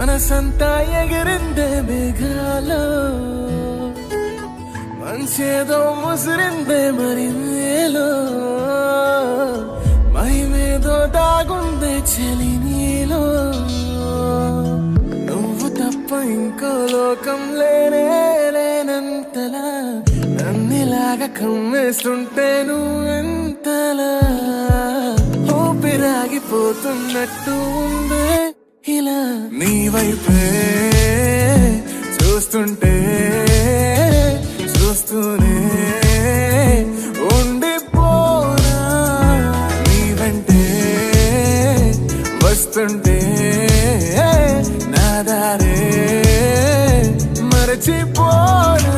మనసంతా ఎగిరిందే మేఘాలో, మంచేదో ముసిరిందే మరి నేలో, మహిమేదో దాగుందే చెలి నీలో. నువ్వు తప్ప ఇంకో లోకం లేనే లేనంతలా, నన్నిలాగా కమ్మేస్తుంటే నువ్వెంతలా, ఊపిరాగిపోతున్నట్టు ఉందే ఇలా. నీ వైపే చూస్తుంటే చూస్తూనే ఉండిపోనా, నీ వెంటే వస్తుంటే నా దారే మరచిపోనా.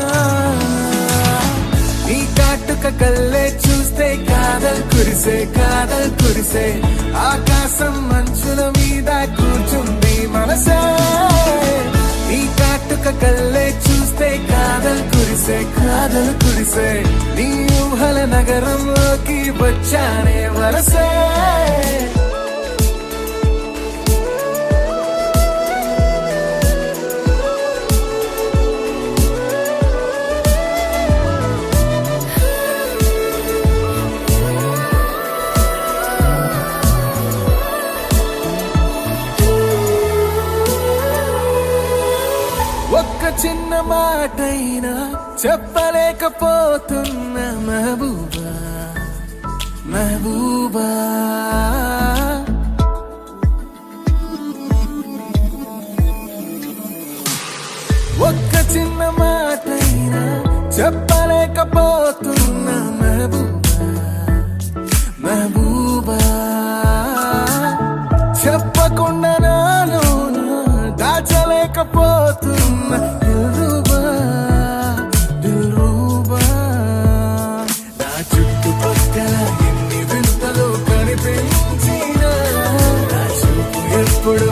నీ కాటుక కళ్ళే చూస్తే కాదల్ కురిసే కాదల్ కురిసే, ఆకాశం మంచుల మీద కూర్చుంది మనసే. నీ కాటుక కళ్ళే చూస్తే కాదల్ కురిసే కాదల్ కురిసే, నీ ఊహల నగరంలోకి వచ్చానే వరసే. ఒక్క చిన్న మాటైనా చెప్పలేకపోతున్న మహబూబా మహబూబా. ఒక్క చిన్న మాటైనా చెప్పలేకపోతున్న మహబూబా మహబూబా. చెప్పకుండా నాలో దాచలేకపోతున్న దిల్రుబా దిల్రుబా. నా చుట్టుపక్కల ఎన్ని వింతలు కనిపించినా, నా చూపు ఎప్పుడు